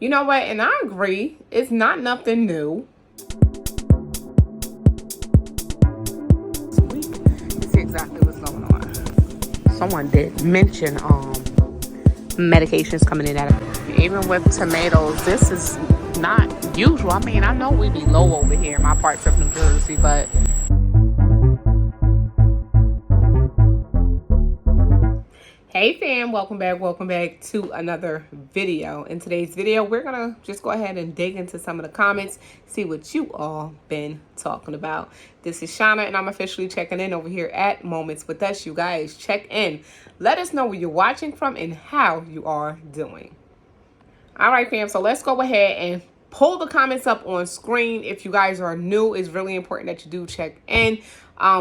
You know what? And I agree. It's not nothing new. You see exactly what's going on. Someone did mention medications coming in at it. Even with tomatoes, this is not usual. I mean, I know we be low over here in my parts of New Jersey, but hey fam, welcome back to another video. In today's video, we're gonna just go ahead and dig into some of the comments, see what you all been talking about. This is Shauna, and I'm officially checking in over here at Moments with Us. You guys check in, let us know where you're watching from and how you are doing. All right fam, so let's go ahead and pull the comments up on screen. If you guys are new, it's really important that you do check in.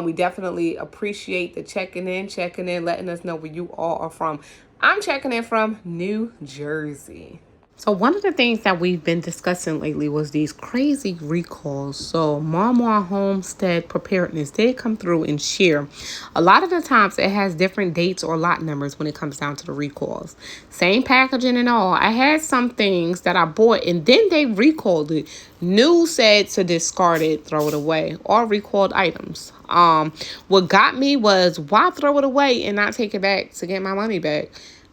We definitely appreciate the checking in, letting us know where you all are from. I'm checking in from New Jersey. So one of the things that we've been discussing lately was these crazy recalls. So Mama Homestead Preparedness did come through and share. A lot of the times it has different dates or lot numbers when it comes down to the recalls. Same packaging and all. I had some things that I bought and then they recalled it. New said to discard it, throw it away, or recalled items. What got me was, why throw it away and not take it back to get my money back?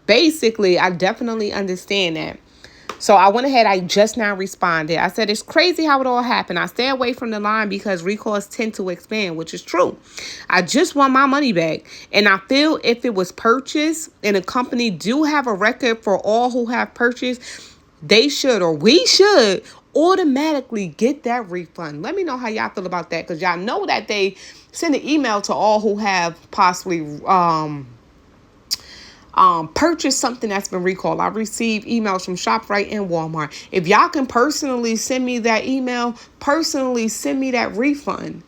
Basically, I definitely understand that. So I went ahead, I just now responded. I said, it's crazy how it all happened. I stay away from the line because recalls tend to expand, which is true. I just want my money back. And I feel if it was purchased and a company do have a record for all who have purchased, they should, or we should, automatically get that refund. Let me know how y'all feel about that, because y'all know that they send an email to all who have possibly purchase something that's been recalled. I receive emails from ShopRite and Walmart. If y'all can personally send me that email, personally send me that refund,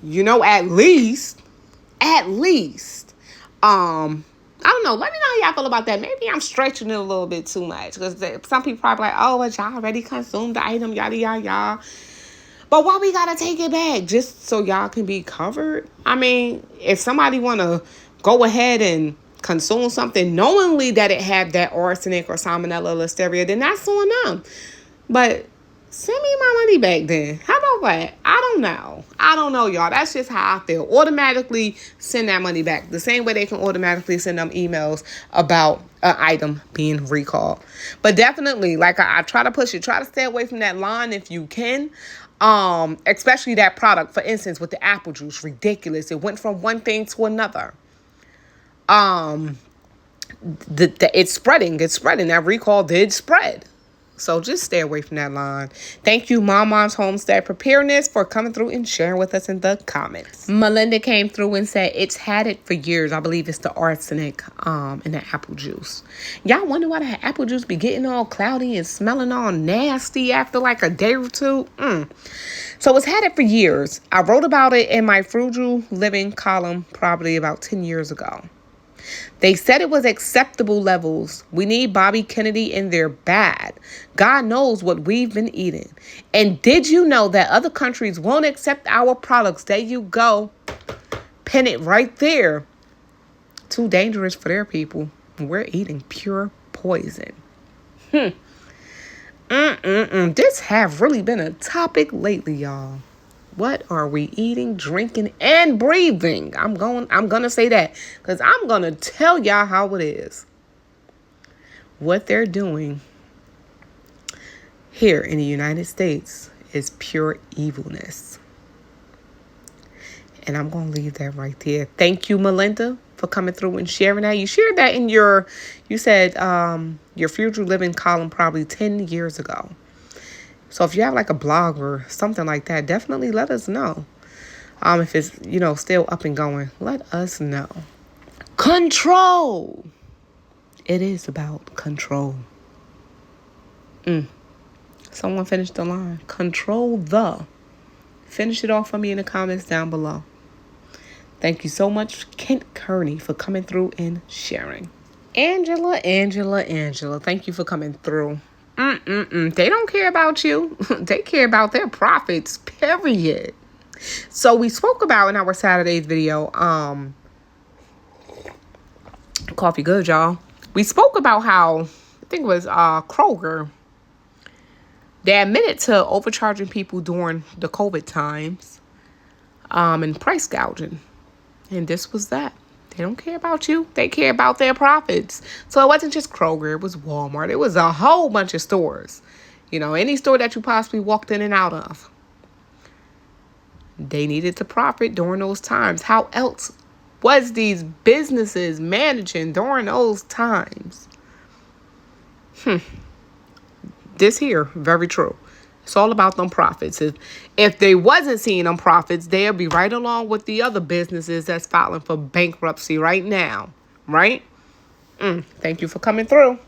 you know, at least, I don't know. Let me know how y'all feel about that. Maybe I'm stretching it a little bit too much, because some people probably like, oh, but y'all already consumed the item, yada, yada, yada. But why we gotta take it back? Just so y'all can be covered? I mean, if somebody want to go ahead and consume something knowingly that it had that arsenic or salmonella listeria, then that's on them. But send me my money back then. How about that? I don't know, y'all. That's just how I feel. Automatically send that money back. The same way they can automatically send them emails about an item being recalled. But definitely, like I try to push it. Try to stay away from that line if you can. Especially that product, for instance, with the apple juice. Ridiculous. It went from one thing to another. It's spreading. That recall did spread. So just stay away from that line. Thank you, Mama's Homestead Preparedness, for coming through and sharing with us in the comments. Melinda came through and said it's had it for years. I believe it's the arsenic in the apple juice. Y'all wonder why the apple juice be getting all cloudy and smelling all nasty after like a day or two? So it's had it for years. I wrote about it in my Frugal Living column probably about 10 years ago. They said it was acceptable levels. We need Bobby Kennedy in there bad. God knows what we've been eating. And did you know that other countries won't accept our products? There you go. Pin it right there. Too dangerous for their people. We're eating pure poison. This have really been a topic lately, y'all. What are we eating, drinking, and breathing? I'm gonna say that, because I'm gonna tell y'all how it is. What they're doing here in the United States is pure evilness. And I'm gonna leave that right there. Thank you, Melinda, for coming through and sharing that. You shared that in your Future Living column probably 10 years ago. So if you have like a blog or something like that, definitely let us know. If it's, still up and going, let us know. Control. It is about control. Someone finish the line. Control the. Finish it off for me in the comments down below. Thank you so much, Kent Kearney, for coming through and sharing. Angela. Thank you for coming through. They don't care about you. They care about their profits, period. So we spoke about in our Saturday's video, coffee good, y'all. We spoke about how, I think it was Kroger They admitted to overcharging people during the COVID times, and price gouging. And this was that. They don't care about you. They care about their profits. So it wasn't just Kroger. It was Walmart. It was a whole bunch of stores. Any store that you possibly walked in and out of. They needed to profit during those times. How else was these businesses managing during those times? This here, very true. It's all about them profits. If they wasn't seeing them profits, they'll be right along with the other businesses that's filing for bankruptcy right now. Right? Thank you for coming through.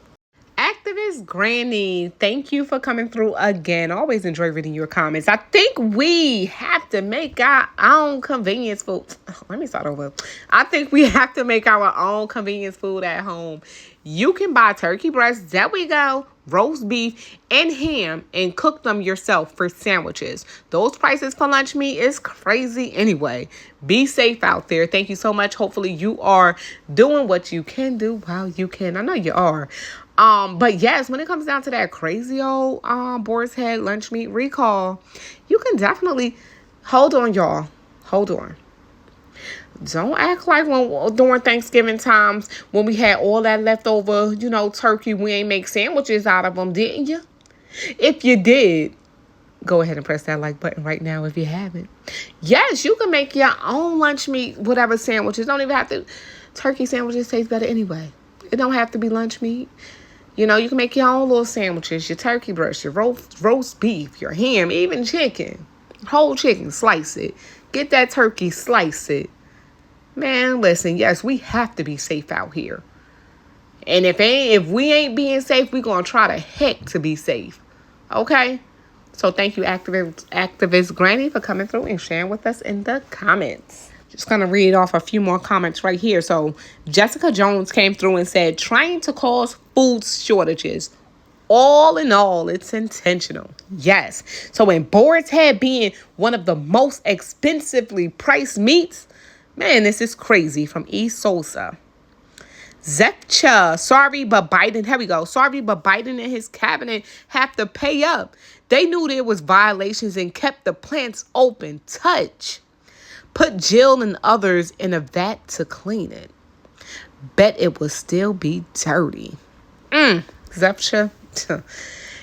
Activist Granny, thank you for coming through again. Always enjoy reading your comments. I think we have to make our own convenience food. Let me start over. I think we have to make our own convenience food at home. You can buy turkey breasts, there we go, roast beef, and ham, and cook them yourself for sandwiches. Those prices for lunch meat is crazy anyway. Be safe out there. Thank you so much. Hopefully you are doing what you can do while you can. I know you are. But yes, when it comes down to that crazy old boar's head lunch meat recall, you can definitely hold on, y'all. Hold on. Don't act like during Thanksgiving times when we had all that leftover, turkey, we ain't make sandwiches out of them, didn't you? If you did, go ahead and press that like button right now if you haven't. Yes, you can make your own lunch meat, whatever sandwiches. Don't even have to. Turkey sandwiches taste better anyway. It don't have to be lunch meat. You can make your own little sandwiches, your turkey breast, your roast beef, your ham, even chicken. Whole chicken, slice it. Get that turkey, slice it. Man, listen, yes, we have to be safe out here. And if we ain't being safe, we're going to try to heck to be safe. Okay? So thank you, Activist Granny, for coming through and sharing with us in the comments. Just going to read off a few more comments right here. So Jessica Jones came through and said, trying to cause food shortages. All in all, it's intentional. Yes. So in boar's head being one of the most expensively priced meats, man, this is crazy. From E. Sosa. Zepcha, sorry, but Biden, here we go. Sorry, but Biden and his cabinet have to pay up. They knew there was violations and kept the plants open. Touch. Put Jill and others in a vat to clean it. Bet it will still be dirty. Zepcha,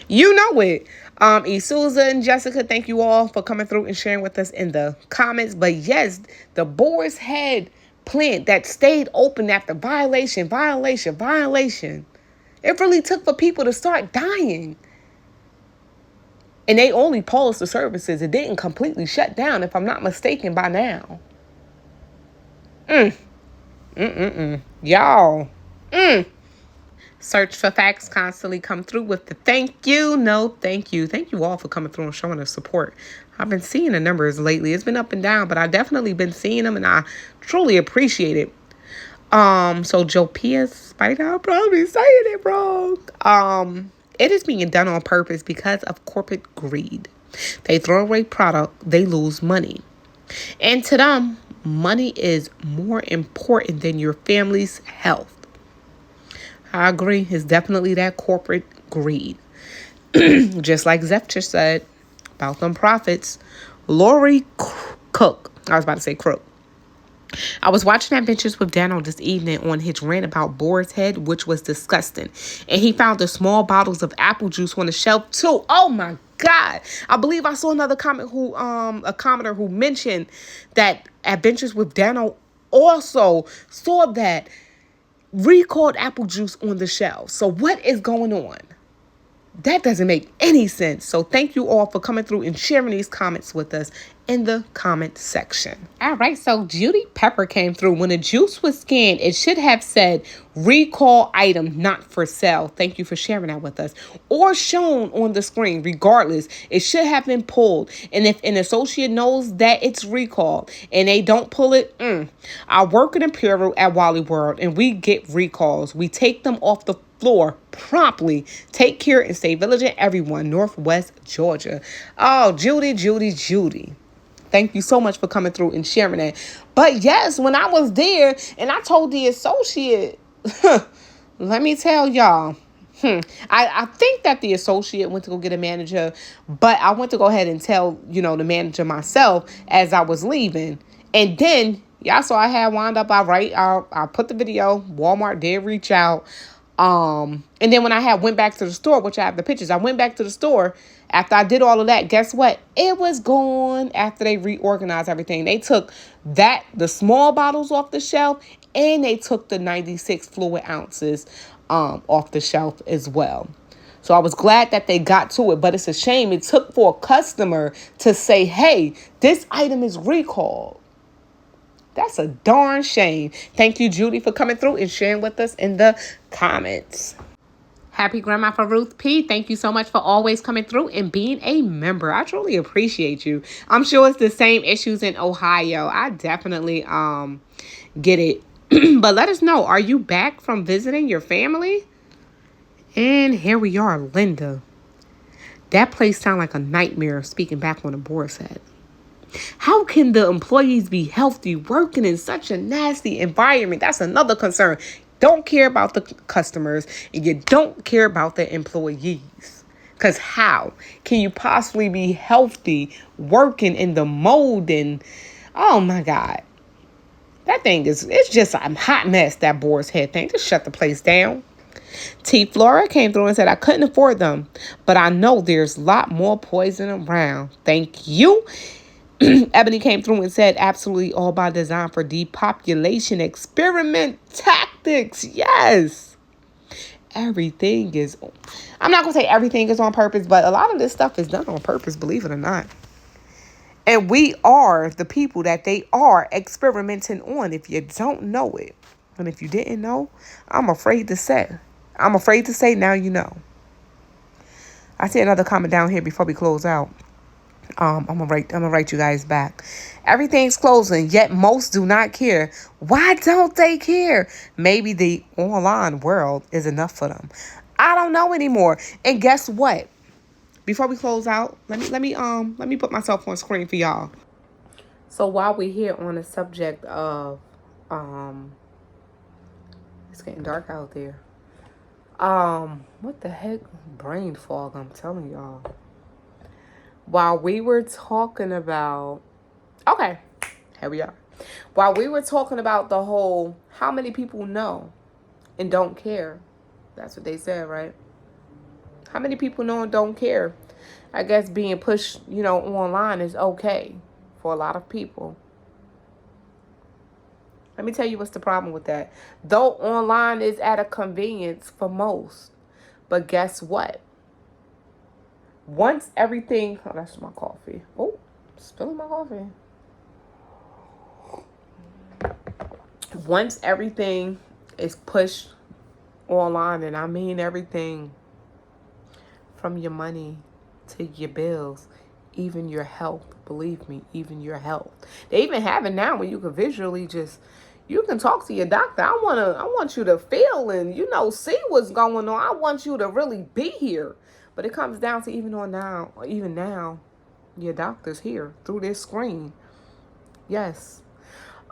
you know it. Isuza and Jessica, thank you all for coming through and sharing with us in the comments. But yes, the boar's head plant that stayed open after violation. It really took for people to start dying. And they only paused the services. It didn't completely shut down, if I'm not mistaken, by now. Y'all. Search for Facts constantly come through with the thank you. No, thank you. Thank you all for coming through and showing us support. I've been seeing the numbers lately. It's been up and down, but I've definitely been seeing them, and I truly appreciate it. So Jopia Spider, I'm probably saying it wrong. It is being done on purpose because of corporate greed. They throw away product, they lose money. And to them, money is more important than your family's health. I agree. It's definitely that corporate greed. Just like Zephyr said about them profits. Lori Cook. I was about to say Crook. I was watching Adventures with Daniel this evening on his rant about Boar's Head, which was disgusting. And he found the small bottles of apple juice on the shelf too. Oh my God. I believe I saw another commenter who mentioned that Adventures with Daniel also saw that recalled apple juice on the shelf. So what is going on? That doesn't make any sense. So thank you all for coming through and sharing these comments with us in the comment section. All right, so Judy Pepper came through. When the juice was scanned, it should have said recall item not for sale. Thank you for sharing that with us. Or shown on the screen. Regardless, it should have been pulled. And if an associate knows that it's recalled and they don't pull it, I work in Imperial at Wally World and we get recalls. We take them off the floor promptly. Take care and stay vigilant, everyone. Northwest Georgia. Oh, Judy. Thank you so much for coming through and sharing that. But yes, when I was there and I told the associate, let me tell y'all, I think that the associate went to go get a manager, but I went to go ahead and tell, the manager myself as I was leaving. And then, y'all saw I had wound up, I put the video, Walmart did reach out. And then when I went back to the store, which I have the pictures, I went back to the store after I did all of that. Guess what? It was gone after they reorganized everything. They took the small bottles off the shelf, and they took the 96 fluid ounces off the shelf as well. So I was glad that they got to it, but it's a shame it took for a customer to say, hey, this item is recalled. That's a darn shame. Thank you, Judy, for coming through and sharing with us in the comments. Happy Grandma for Ruth P. Thank you so much for always coming through and being a member. I truly appreciate you. I'm sure it's the same issues in Ohio. I definitely get it. But let us know, are you back from visiting your family? And here we are, Linda. That place sounds like a nightmare, speaking back on the board said. How can the employees be healthy working in such a nasty environment? That's another concern. Don't care about the customers and you don't care about the employees. Because how can you possibly be healthy working in the mold? And oh my God. That thing it's just a hot mess, that boar's head thing. Just shut the place down. T. Flora came through and said, I couldn't afford them, but I know there's a lot more poison around. Thank you. Ebony came through and said, absolutely all by design for depopulation experiment tactics. Yes. Everything is, I'm not going to say everything is on purpose, but a lot of this stuff is done on purpose, believe it or not. And we are the people that they are experimenting on if you don't know it. And if you didn't know, I'm afraid to say. Now you know. I see another comment down here before we close out. I'm gonna write you guys back. Everything's closing, yet most do not care. Why don't they care? Maybe the online world is enough for them. I don't know anymore. And guess what? Before we close out, let me put myself on screen for y'all. So while we're here on the subject of it's getting dark out there. What the heck? Brain fog, I'm telling y'all. While we were talking about, okay, here we are. While we were talking about the whole, how many people know and don't care? That's what they said, right? How many people know and don't care? I guess being pushed, online is okay for a lot of people. Let me tell you what's the problem with that. Though online is at a convenience for most, but guess what? Once everything, oh, that's my coffee. Oh, spilling my coffee. Once everything is pushed online, and I mean everything from your money to your bills, even your health, believe me, even your health. They even have it now where you can visually you can talk to your doctor. I want you to feel and, see what's going on. I want you to really be here. But it comes down to even now, your doctor's here through this screen. Yes.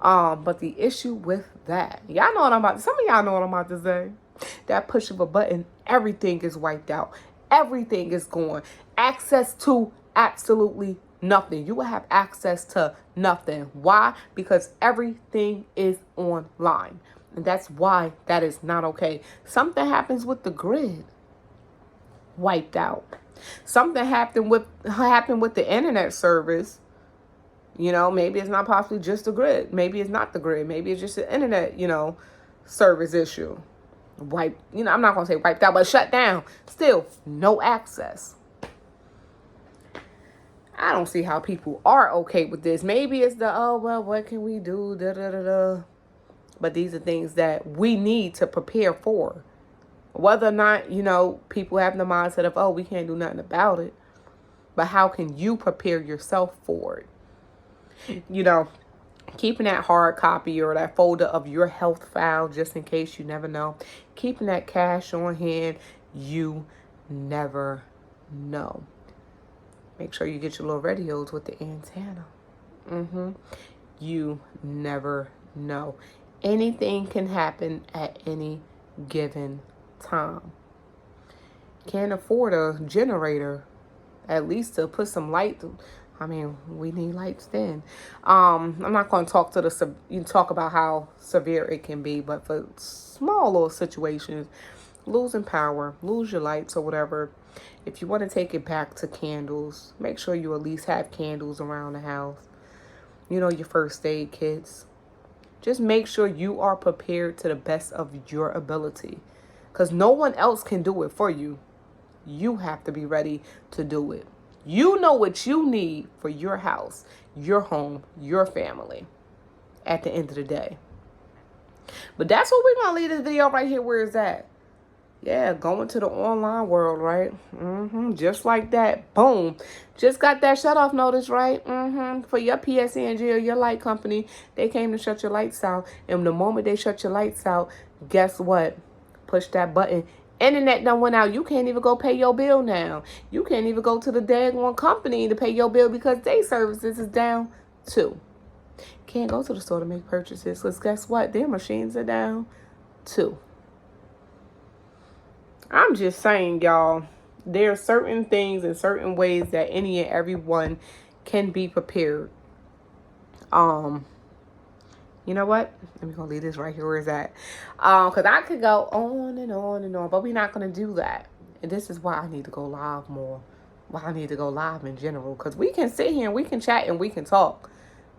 But the issue with that, y'all know what some of y'all know what I'm about to say. That push of a button, everything is wiped out. Everything is gone. Access to absolutely nothing. You will have access to nothing. Why? Because everything is online. And that's why that is not okay. Something happens with the grid. Wiped out. Something happened with the internet service. Maybe it's not possibly just the grid. Maybe it's not the grid. Maybe it's just the internet, service issue. I'm not going to say wiped out, but shut down. Still, no access. I don't see how people are okay with this. Maybe it's what can we do? Da, da, da, da. But these are things that we need to prepare for. Whether or not, people have the mindset of, we can't do nothing about it. But how can you prepare yourself for it? Keeping that hard copy or that folder of your health file, just in case you never know. Keeping that cash on hand, you never know. Make sure you get your little radios with the antenna. You never know. Anything can happen at any given time. can't afford a generator, at least to put some light. I mean, we need lights then. I'm not going to talk to you talk about how severe it can be, but for small little situations, losing power, lose your lights or whatever. If you want to take it back to candles, make sure you at least have candles around the house. You know, your first aid kits. Just make sure you are prepared to the best of your ability, because no one else can do it for you. You have to be ready to do it. You know what you need for your house, your home, your family at the end of the day. But that's what we're going to leave this video right here. Where is that? Yeah, going to the online world, right? Just like that. Boom. Just got that shut-off notice, right? For your PSE&G or your light company, they came to shut your lights out. And the moment they shut your lights out, guess what? Push that button. Internet done went out. You can't even go pay your bill now. You can't even go to the daggone company to pay your bill because their services is down too. Can't go to the store to make purchases because guess what? Their machines are down too. I'm just saying, y'all, there are certain things and certain ways that any and everyone can be prepared. You know what? Let me go leave this right here. Where is that? Because I could go on and on and on, but we're not going to do that. And this is why I need to go live more. Why I need to go live in general. Because we can sit here and we can chat and we can talk.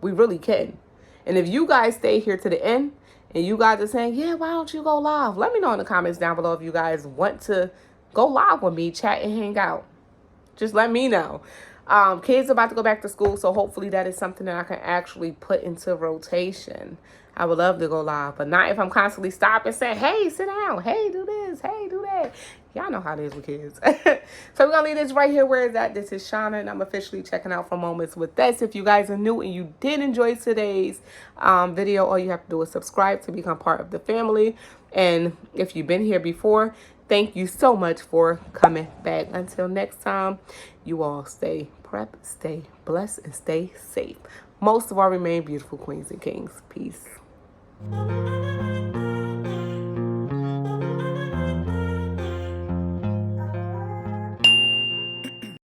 We really can. And if you guys stay here to the end and you guys are saying, yeah, why don't you go live? Let me know in the comments down below if you guys want to go live with me, chat and hang out. Just let me know. Kids are about to go back to school, so hopefully that is something that I can actually put into rotation. I would love to go live, but not if I'm constantly stopping saying, hey, sit down. Hey, do this. Hey, do that. Y'all know how it is with kids. So we're going to leave this right here. Where is that? This is Shauna, and I'm officially checking out for Moments with Us. If you guys are new and you did enjoy today's video, all you have to do is subscribe to become part of the family. And if you've been here before, thank you so much for coming back. Until next time, you all stay prepped, stay blessed, and stay safe. Most of all, remain beautiful queens and kings. Peace.